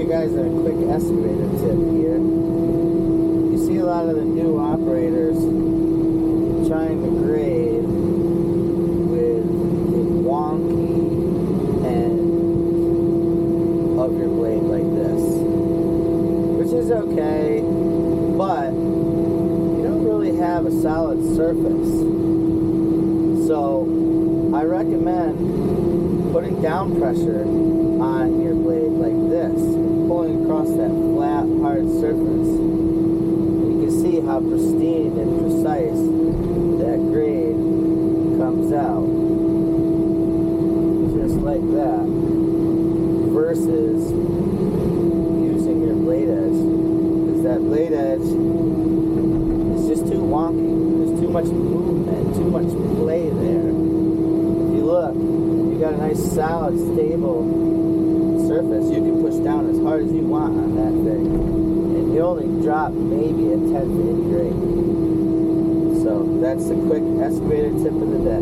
you guys a quick excavator tip here. You see a lot of the new operators trying to grade with the wonky end of your blade like this, which is okay, but you don't really have a solid surface. So I recommend putting down pressure on your blade like this, pulling across that flat, hard surface. You can see how pristine and precise that grade comes out, just like that, versus using your blade edge, because that blade edge is just too wonky. There's too much movement, too much play there. If you look, you got a nice solid, stable surface. You can push down as hard as you want on that thing, and you only drop maybe a 10th in grade. So that's the quick excavator tip of the day.